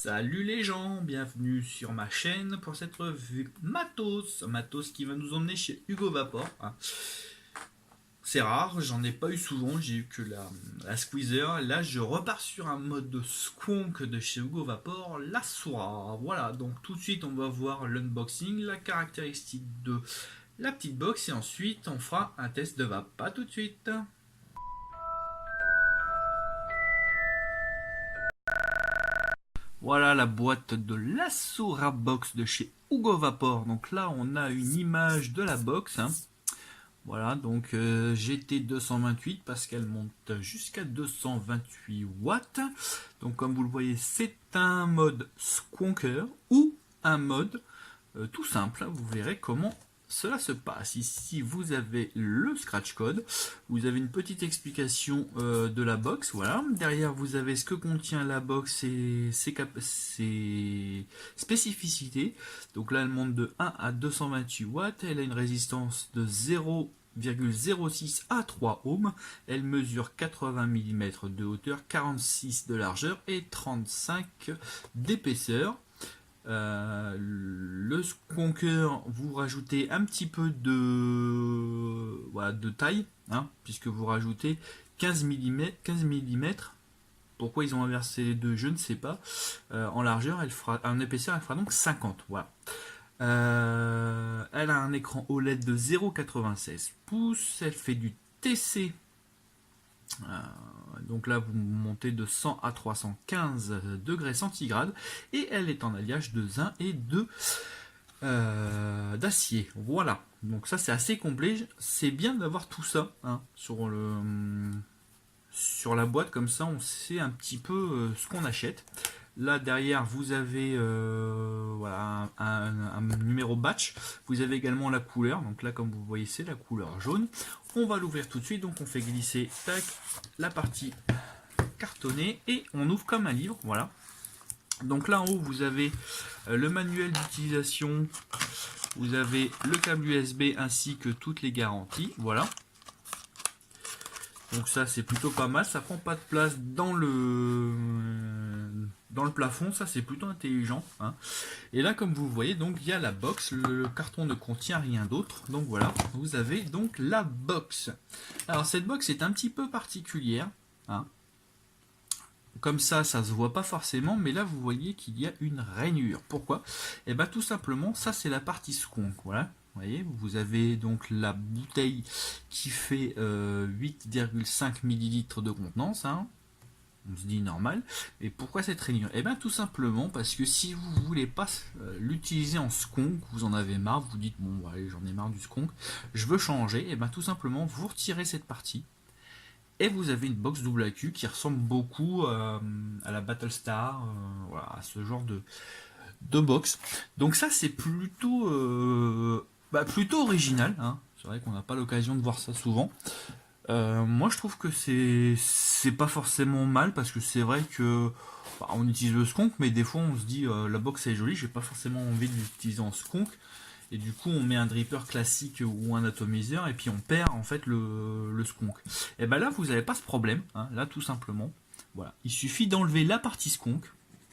Salut les gens, bienvenue sur ma chaîne pour cette revue Matos qui va nous emmener chez Hugo Vapor. C'est rare, j'en ai pas eu souvent, j'ai eu que la Squeezer. Là je repars sur un mode de Squonk de chez Hugo Vapor, la Sora. Voilà, donc tout de suite on va voir l'unboxing, la caractéristique de la petite box et ensuite on fera un test de vape. Pas tout de suite. Voilà la boîte de la Sora Box de chez Hugo Vapor. Donc là, on a une image de la box. Voilà, donc GT 228 parce qu'elle monte jusqu'à 228 watts. Donc comme vous le voyez, c'est un mode Squonker ou un mode tout simple. Vous verrez comment cela se passe. Ici, vous avez le scratch code. Vous avez une petite explication de la box. Voilà. Derrière, vous avez ce que contient la box et ses spécificités. Donc là, elle monte de 1 à 228 watts. Elle a une résistance de 0,06 à 3 ohms. Elle mesure 80 mm de hauteur, 46 de largeur et 35 d'épaisseur. Le Squonker, vous rajoutez un petit peu de taille, puisque vous rajoutez 15 mm. Pourquoi ils ont inversé les deux, je ne sais pas. En largeur, en épaisseur, elle fera donc 50. Voilà. Elle a un écran OLED de 0,96 pouces. Elle fait du TC. Donc là, vous montez de 100 à 315 degrés centigrades. Et elle est en alliage de zinc et d'acier. Voilà. Donc ça, c'est assez complet. C'est bien d'avoir tout ça sur la boîte. Comme ça, on sait un petit peu ce qu'on achète. Là derrière vous avez voilà, un numéro batch. Vous avez également la couleur. Donc là comme vous voyez c'est la couleur jaune. On va l'ouvrir tout de suite. Donc on fait glisser tac, la partie cartonnée et on ouvre comme un livre. Voilà. Donc là en haut vous avez le manuel d'utilisation. Vous avez le câble USB ainsi que toutes les garanties. Voilà. Donc ça c'est plutôt pas mal, ça prend pas de place dans le plafond, ça c'est plutôt intelligent. Et là comme vous voyez, donc il y a la box, le carton ne contient rien d'autre. Donc voilà, vous avez donc la box. Alors cette box est un petit peu particulière. Comme ça se voit pas forcément, mais là vous voyez qu'il y a une rainure. Pourquoi? Et bien tout simplement, ça c'est la partie Squonk, voilà. Vous voyez, vous avez donc la bouteille qui fait 8,5 ml de contenance. On se dit normal. Et pourquoi cette rainure? Et bien tout simplement parce que si vous voulez pas l'utiliser en Squonk, vous en avez marre, vous dites bon allez, j'en ai marre du Squonk, je veux changer, et bien tout simplement vous retirez cette partie. Et vous avez une box double AQ qui ressemble beaucoup à la Battlestar, voilà, à ce genre de box. Donc ça c'est plutôt original. C'est vrai qu'on n'a pas l'occasion de voir ça souvent. Moi je trouve que c'est pas forcément mal parce que c'est vrai que on utilise le Squonk, mais des fois on se dit la box est jolie, j'ai pas forcément envie de l'utiliser en Squonk. Et du coup on met un dripper classique ou un atomiseur et puis on perd en fait le Squonk. Et ben là vous n'avez pas ce problème, là tout simplement. Voilà, il suffit d'enlever la partie Squonk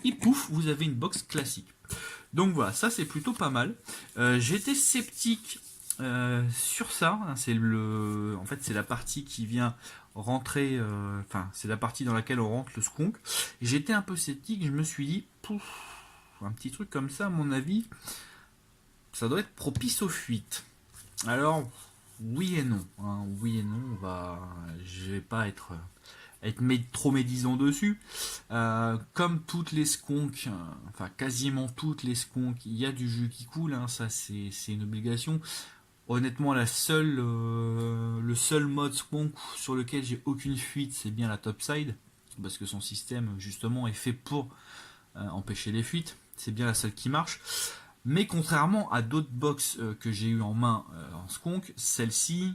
et pouf, vous avez une box classique. Donc voilà, ça c'est plutôt pas mal. J'étais sceptique sur ça. En fait c'est la partie qui vient rentrer, c'est la partie dans laquelle on rentre le Squonk. J'étais un peu sceptique, je me suis dit, pouf, un petit truc comme ça à mon avis, ça doit être propice aux fuites. Alors oui et non, oui et non. Je vais pas être trop médisant dessus. Comme toutes les Squonk, quasiment toutes les Squonk, il y a du jus qui coule, ça c'est une obligation. Honnêtement, le seul mode Squonk sur lequel j'ai aucune fuite, c'est bien la Topside, parce que son système justement est fait pour empêcher les fuites. C'est bien la seule qui marche. Mais contrairement à d'autres box que j'ai eu en main en Squonk, celle-ci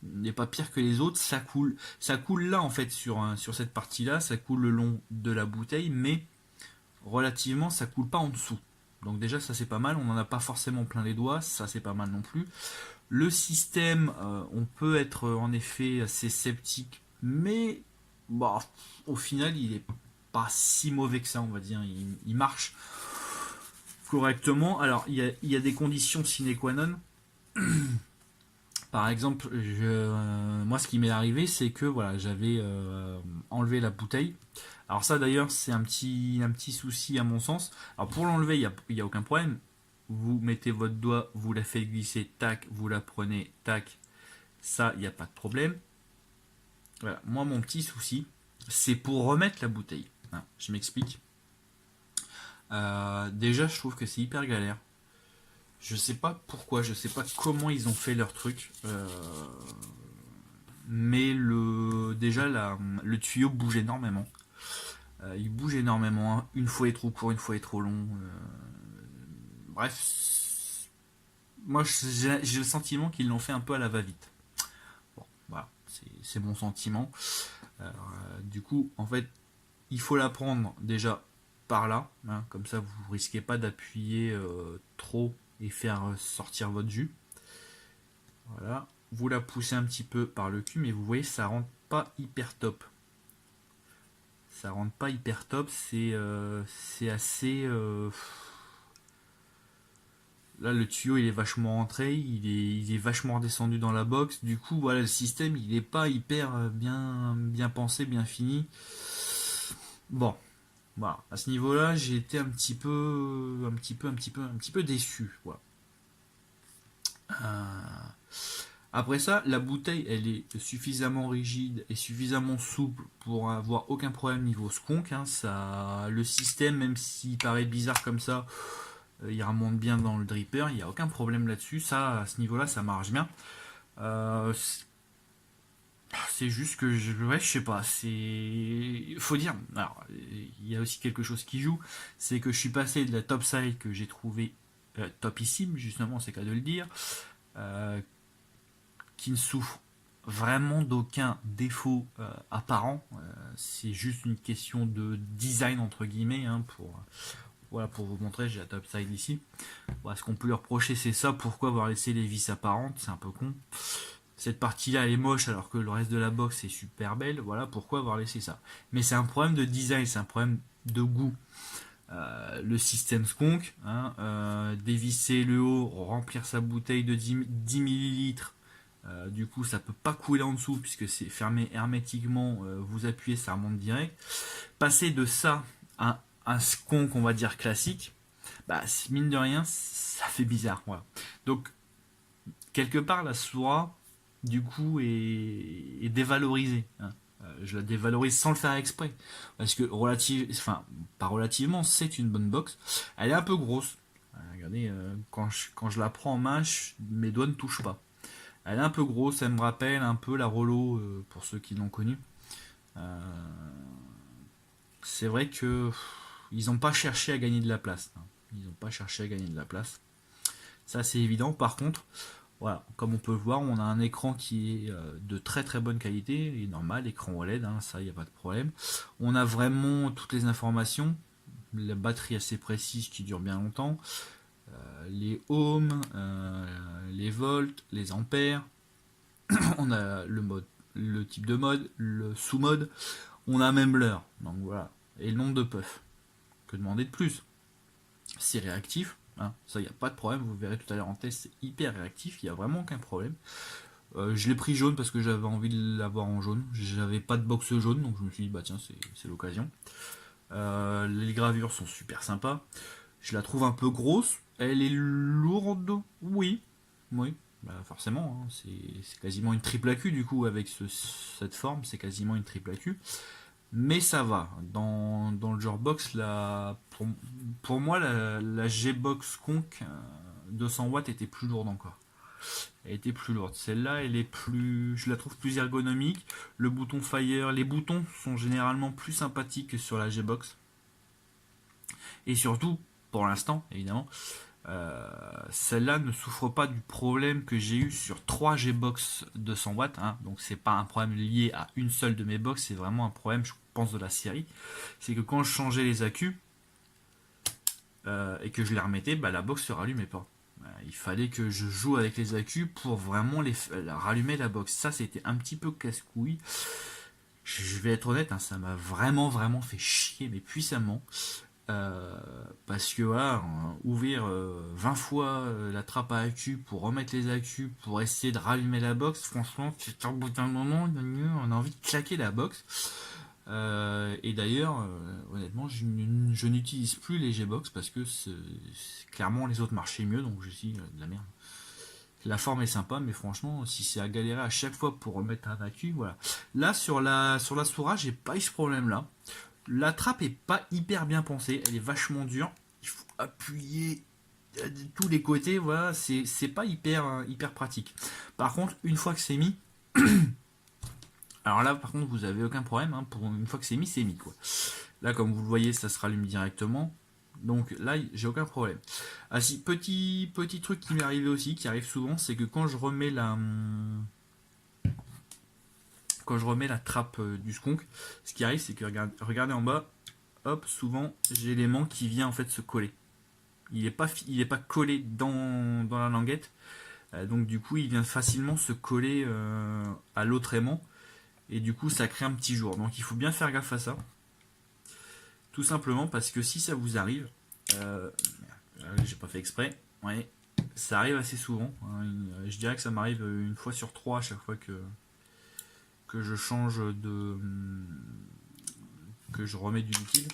n'est pas pire que les autres, ça coule. Ça coule là en fait sur cette partie-là, ça coule le long de la bouteille, mais relativement ça coule pas en dessous. Donc déjà ça c'est pas mal, on n'en a pas forcément plein les doigts, ça c'est pas mal non plus. Le système, on peut être en effet assez sceptique, mais au final il est pas si mauvais que ça, on va dire. Il marche correctement. Alors, il y a des conditions sine qua non. Par exemple, moi, ce qui m'est arrivé, c'est que voilà, j'avais enlevé la bouteille. Alors ça, d'ailleurs, c'est un petit souci à mon sens. Alors pour l'enlever, il y a aucun problème. Vous mettez votre doigt, vous la faites glisser, tac, vous la prenez, tac. Ça, il n'y a pas de problème. Voilà. Moi, mon petit souci, c'est pour remettre la bouteille. Hein, je m'explique. Déjà, je trouve que c'est hyper galère. Je sais pas pourquoi, je sais pas comment ils ont fait leur truc. Mais déjà, le tuyau bouge énormément. Il bouge énormément. Hein. Une fois est trop court, une fois est trop long. Bref, moi j'ai le sentiment qu'ils l'ont fait un peu à la va-vite. Bon, voilà, c'est mon sentiment. Du coup, en fait, il faut la prendre déjà par là, hein, comme ça vous risquez pas d'appuyer trop et faire sortir votre jus. Voilà, vous la poussez un petit peu par le cul, mais vous voyez ça rentre pas hyper top. Ça rentre pas hyper top, c'est assez. Là, le tuyau il est vachement rentré, il est vachement redescendu dans la box. Du coup, voilà, le système il est pas hyper bien pensé, bien fini. Bon, voilà, à ce niveau-là, j'ai été un petit peu déçu. Voilà. Après ça, la bouteille, elle est suffisamment rigide et suffisamment souple pour avoir aucun problème niveau skunk. Hein. Ça, le système, même s'il paraît bizarre comme ça, il remonte bien dans le dripper, il n'y a aucun problème là-dessus. Ça, à ce niveau-là, ça marche bien. C'est juste que je sais pas. Faut dire. Alors, il y a aussi quelque chose qui joue, c'est que je suis passé de la topside que j'ai trouvé topissime, justement, c'est qu'à de le dire, euh, qui ne souffre vraiment d'aucun défaut apparent. C'est juste une question de design entre guillemets hein, voilà, pour vous montrer, j'ai la topside ici. Voilà, ce qu'on peut lui reprocher, c'est ça. Pourquoi avoir laissé les vis apparentes? C'est un peu con. Cette partie-là, elle est moche alors que le reste de la box est super belle. Voilà, pourquoi avoir laissé ça? Mais c'est un problème de design, c'est un problème de goût. Le système skunk, hein, dévisser le haut, remplir sa bouteille de 10 millilitres. Du coup, ça peut pas couler en dessous puisque c'est fermé hermétiquement. Vous appuyez, ça remonte direct. Passer de ça à un skunk, on va dire classique, bah mine de rien, ça fait bizarre. Voilà. Donc quelque part, la Sora, du coup, est dévalorisée. Hein. Je la dévalorise sans le faire exprès. Parce que, pas relativement, c'est une bonne box. Elle est un peu grosse. Regardez, quand je la prends en main, mes doigts ne touchent pas. Elle est un peu grosse, elle me rappelle un peu la Rollo, pour ceux qui l'ont connue. C'est vrai que ils n'ont pas cherché à gagner de la place. Hein. Ils n'ont pas cherché à gagner de la place. Ça, c'est évident. Par contre, voilà, comme on peut le voir, on a un écran qui est de très très bonne qualité, il est normal, écran OLED, hein, ça, il n'y a pas de problème. On a vraiment toutes les informations, la batterie assez précise qui dure bien longtemps, les ohms, les volts, les ampères, on a le type de mode, le sous-mode, on a même l'heure, donc voilà, et le nombre de puffs. Que demander de plus? C'est réactif, hein, ça, il n'y a pas de problème, vous verrez tout à l'heure en test, c'est hyper réactif, il n'y a vraiment aucun problème. Je l'ai pris jaune parce que j'avais envie de l'avoir en jaune. J'avais pas de box jaune, donc je me suis dit, bah tiens, c'est l'occasion. Les gravures sont super sympas. Je la trouve un peu grosse. Elle est lourde, oui. Oui, bah forcément. Hein. C'est quasiment une triple AQ du coup, avec cette forme, c'est quasiment une triple AQ. Mais ça va. Dans le genre box, pour moi, la G-Box Conk 200 watts était plus lourde encore. Elle était plus lourde. Celle-là, je la trouve plus ergonomique. Le bouton Fire, les boutons sont généralement plus sympathiques que sur la G-Box. Et surtout, pour l'instant, évidemment, celle-là ne souffre pas du problème que j'ai eu sur 3 G-Box 200 watts. Hein. Donc c'est pas un problème lié à une seule de mes box, c'est vraiment un problème, je pense, de la série. C'est que quand je changeais les accus et que je les remettais, bah, la box se rallumait pas. Il fallait que je joue avec les accus pour vraiment rallumer la box. Ça, c'était un petit peu casse-couille. Je vais être honnête, hein, ça m'a vraiment vraiment fait chier, mais puissamment. Parce que voilà, ouvrir 20 fois la trappe à accu pour remettre les accus, pour essayer de rallumer la box, franchement, c'est au bout d'un moment, on a envie de claquer la box. Et d'ailleurs, honnêtement, je n'utilise plus les G-Box parce que clairement les autres marchaient mieux, donc je dis de la merde. La forme est sympa, mais franchement, si c'est à galérer à chaque fois pour remettre un accu, voilà. Là, sur la Sora, j'ai pas eu ce problème-là. La trappe est pas hyper bien pensée, elle est vachement dure. Il faut appuyer de tous les côtés, voilà, c'est pas hyper pratique. Par contre, une fois que c'est mis, alors là, par contre, vous avez aucun problème, hein, pour une fois que c'est mis, quoi. Là, comme vous le voyez, ça se rallume directement. Donc là, j'ai aucun problème. Ah si, petit truc qui m'est arrivé aussi, qui arrive souvent, c'est que quand je remets la trappe du skunk, ce qui arrive, c'est que regardez en bas, hop, souvent j'ai l'aimant qui vient en fait se coller. Il est pas collé dans la languette, donc du coup il vient facilement se coller à l'autre aimant, et du coup ça crée un petit jour. Donc il faut bien faire gaffe à ça, tout simplement parce que si ça vous arrive, euh, j'ai pas fait exprès, ouais, ça arrive assez souvent, hein. Je dirais que ça m'arrive une fois sur trois à chaque fois que je change que je remets du liquide.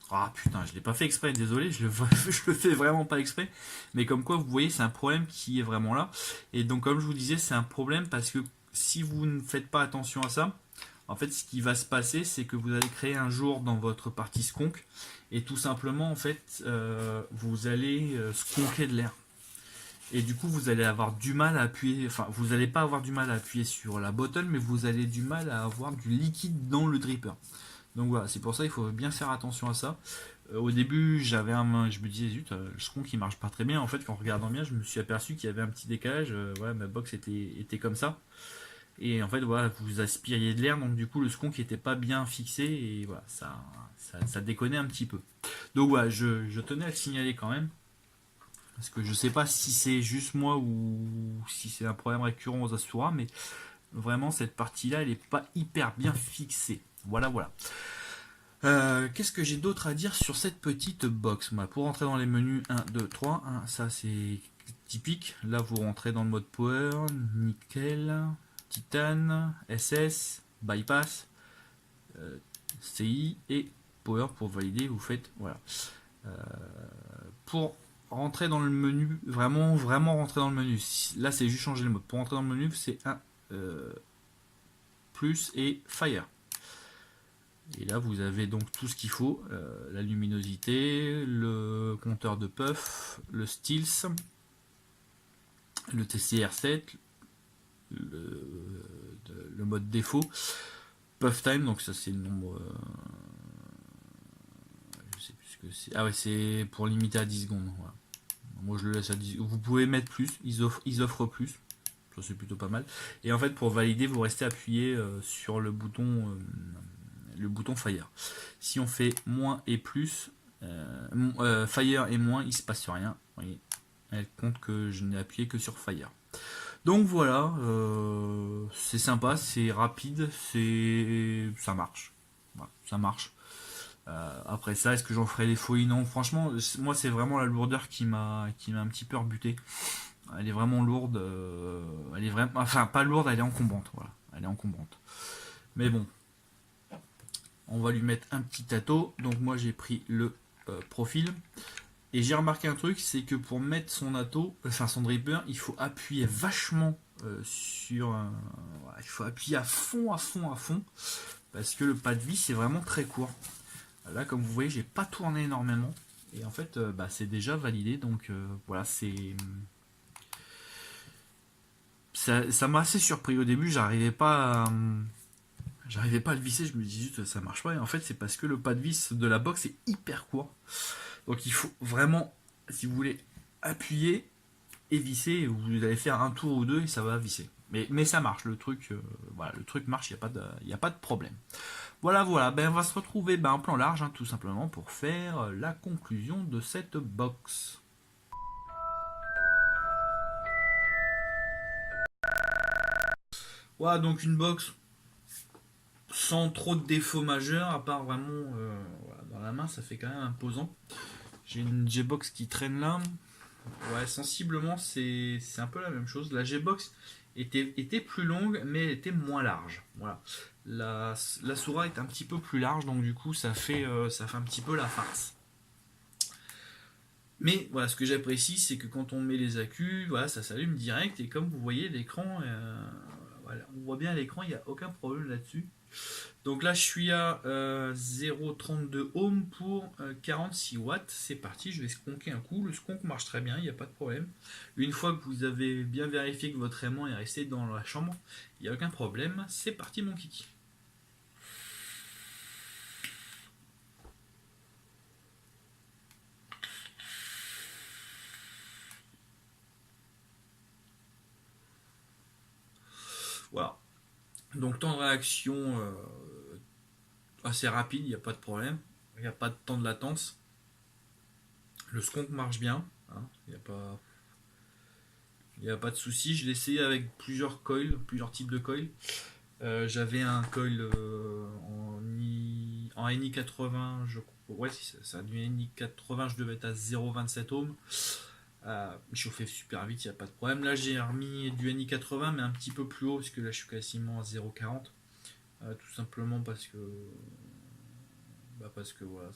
Ah putain, je l'ai pas fait exprès, désolé, je le fais vraiment pas exprès. Mais comme quoi, vous voyez, c'est un problème qui est vraiment là. Et donc, comme je vous disais, c'est un problème parce que si vous ne faites pas attention à ça, en fait, ce qui va se passer, c'est que vous allez créer un jour dans votre partie skunk. Et tout simplement, en fait, vous allez skunker de l'air. Et du coup, vous allez avoir du mal à appuyer, enfin, vous n'allez pas avoir du mal à appuyer sur la bottle, mais vous allez du mal à avoir du liquide dans le dripper. Donc voilà, c'est pour ça qu'il faut bien faire attention à ça. Au début, je me disais, zut, le skunk qui marche pas très bien. En fait, en regardant bien, je me suis aperçu qu'il y avait un petit décalage. Voilà, ma box était comme ça. Et en fait, voilà, vous aspiriez de l'air, donc du coup, le skunk n'était pas bien fixé. Et voilà, ça déconnait un petit peu. Donc voilà, je tenais à le signaler quand même. Parce que je sais pas si c'est juste moi ou si c'est un problème récurrent aux Asura, mais vraiment, cette partie-là, elle est pas hyper bien fixée. Voilà, voilà. Qu'est-ce que j'ai d'autre à dire sur cette petite box? Voilà, pour rentrer dans les menus 1, 2, 3, hein, ça c'est typique. Là, vous rentrez dans le mode Power, Nickel, Titan, SS, Bypass, CI et Power pour valider. Vous faites, voilà. Pour rentrer dans le menu, vraiment, vraiment rentrer dans le menu, là c'est juste changer le mode. Pour rentrer dans le menu, c'est 1 plus et Fire. Et là, vous avez donc tout ce qu'il faut, la luminosité, le compteur de puff, le Stealth, le TCR7, le mode défaut, puff time, donc ça c'est le nombre, je sais plus ce que c'est. Ah ouais, c'est pour limiter à 10 secondes. Voilà. Moi je le laisse à 10. Vous pouvez mettre plus, ils offrent plus. Ça c'est plutôt pas mal. Et en fait, pour valider, vous restez appuyé sur le bouton Fire. Si on fait moins et plus, Fire et moins, il se passe rien. Vous voyez, elle compte que je n'ai appuyé que sur Fire. Donc voilà, c'est sympa, c'est rapide, ça marche. Voilà, ça marche. Après ça, est-ce que j'en ferai des folies? Non, franchement, moi c'est vraiment la lourdeur qui m'a un petit peu rebuté. Elle est vraiment lourde, elle est vraiment, enfin pas lourde, elle est encombrante, voilà, elle est encombrante. Mais bon, on va lui mettre un petit tato. Donc moi j'ai pris le profil. Et j'ai remarqué un truc, c'est que pour mettre son ato, enfin son dripper, il faut appuyer vachement voilà, il faut appuyer à fond, à fond, à fond. Parce que le pas de vis c'est vraiment très court. Là comme vous voyez, j'ai pas tourné énormément. Et en fait, c'est déjà validé. Donc voilà, ça m'a assez surpris. Au début, j'arrivais pas à le visser, je me disais ça marche pas. Et en fait, c'est parce que le pas de vis de la box est hyper court. Donc il faut vraiment, si vous voulez, appuyer et visser. Vous allez faire un tour ou deux et ça va visser. Mais ça marche, le truc, voilà, le truc marche, il n'y a pas de problème. Voilà, voilà, ben on va se retrouver en plan large, hein, tout simplement, pour faire la conclusion de cette box. Voilà, donc une box sans trop de défauts majeurs, à part vraiment voilà, dans la main, ça fait quand même imposant. J'ai une G-Box qui traîne là. Ouais, sensiblement, c'est un peu la même chose. La G-Box était plus longue, mais elle était moins large. Voilà. La Sura est un petit peu plus large, donc du coup, ça fait un petit peu la farce. Mais voilà, ce que j'apprécie, c'est que quand on met les accus, voilà, ça s'allume direct. Et comme vous voyez, l'écran, voilà, on voit bien à l'écran, il n'y a aucun problème là-dessus. Donc là, je suis à 0,32 ohms pour 46 watts. C'est parti, je vais skonker un coup. Le skonk marche très bien, il n'y a pas de problème. Une fois que vous avez bien vérifié que votre aimant est resté dans la chambre, il n'y a aucun problème. C'est parti, mon kiki. Voilà. Donc temps de réaction assez rapide, il n'y a pas de problème. Il n'y a pas de temps de latence. Le skonk marche bien. Hein, il n'y a pas de souci. Je l'ai essayé avec plusieurs coils, plusieurs types de coils. J'avais un coil en NI80, je crois. Ouais, si ça du NI80, je devais être à 0,27 ohms. Il chauffait super vite, il n'y a pas de problème. Là, j'ai remis du NI80, mais un petit peu plus haut, parce que là, je suis quasiment à 0,40. Tout simplement parce que voilà,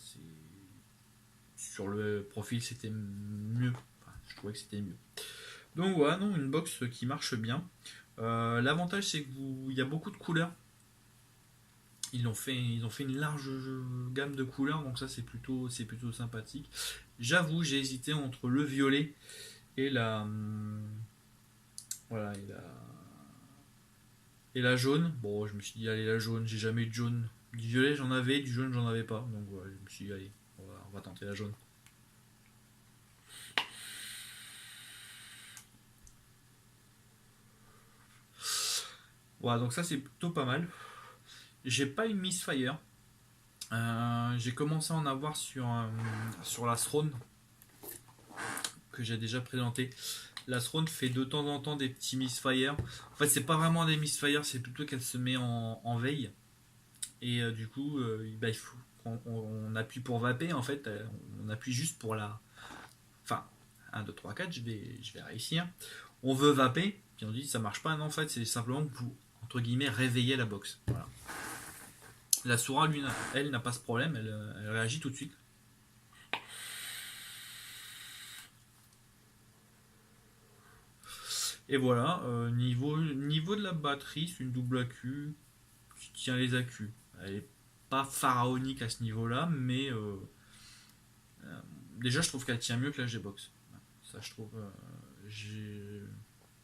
sur le profil, c'était mieux. Enfin, je trouvais que c'était mieux. Donc voilà, non, une box qui marche bien. L'avantage, c'est qu'il y a beaucoup de couleurs. Ils ont fait une large gamme de couleurs, donc ça c'est plutôt sympathique. J'avoue, j'ai hésité entre le violet et voilà et la jaune. Bon, je me suis dit allez la jaune, j'ai jamais eu de jaune. Du violet j'en avais, du jaune j'en avais pas, donc voilà, je me suis dit allez, on va tenter la jaune. Voilà, donc ça c'est plutôt pas mal. J'ai pas une Misfire. J'ai commencé à en avoir sur la Throne que j'ai déjà présenté. La Throne fait de temps en temps des petits misfire. En fait, c'est pas vraiment des misfire, c'est plutôt qu'elle se met en veille. Et du coup, il faut on appuie pour vaper. En fait, on appuie juste pour la. Enfin, 1, 2, 3, 4, je vais réussir. On veut vaper, puis on dit ça marche pas. Non, en fait, c'est simplement que vous, entre guillemets, réveillez la box. Voilà. La Sura, lui, elle n'a pas ce problème, elle réagit tout de suite. Et voilà, niveau de la batterie, c'est une double accu qui tient les accus. Elle est pas pharaonique à ce niveau-là, mais déjà je trouve qu'elle tient mieux que la G-Box. Ça je trouve,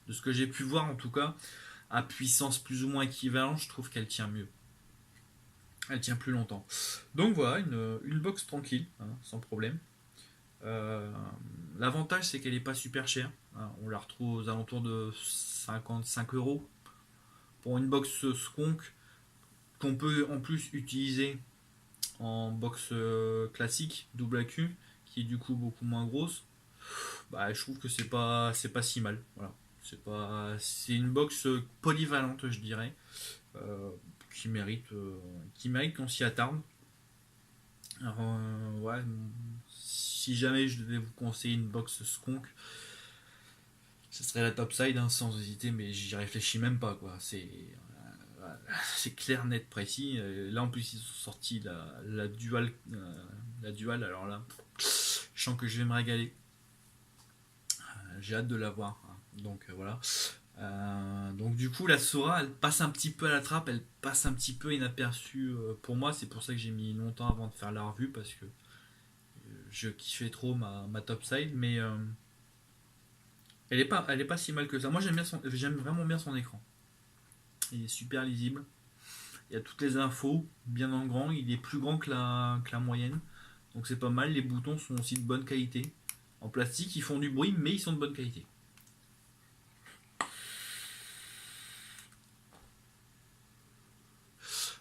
de ce que j'ai pu voir en tout cas, à puissance plus ou moins équivalente, je trouve qu'elle tient mieux. Elle tient plus longtemps. Donc voilà, une box tranquille, hein, sans problème. Euh, L'avantage c'est qu'elle n'est pas super chère. Hein, on la retrouve aux alentours de 55 euros pour une box Skunk qu'on peut en plus utiliser en box classique, double accu, qui est du coup beaucoup moins grosse. Bah, je trouve que c'est pas si mal. Voilà. C'est une box polyvalente, je dirais, euh, qui mérite qu'on s'y attarde. Alors, ouais, si jamais je devais vous conseiller une box Skunk, ce serait la Topside, hein, sans hésiter, mais j'y réfléchis même pas, quoi. C'est clair, net, précis. Là, en plus, ils ont sorti la dual, alors là, je sens que je vais me régaler. J'ai hâte de la voir. Hein. Donc voilà. Donc du coup, la Sora, elle passe un petit peu à la trappe, elle passe un petit peu inaperçue pour moi. C'est pour ça que j'ai mis longtemps avant de faire la revue parce que je kiffais trop ma Topside, mais elle est pas si mal que ça. Moi, j'aime vraiment bien son écran. Il est super lisible. Il y a toutes les infos bien en grand. Il est plus grand que la moyenne. Donc c'est pas mal. Les boutons sont aussi de bonne qualité. En plastique, ils font du bruit, mais ils sont de bonne qualité.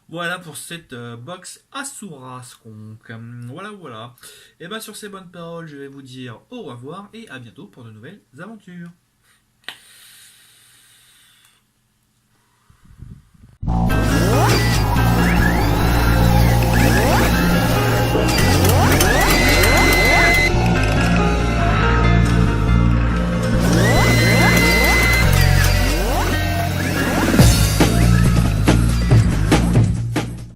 Voilà pour cette box Asura Skunk. Voilà, voilà. Et bien sur ces bonnes paroles, je vais vous dire au revoir et à bientôt pour de nouvelles aventures.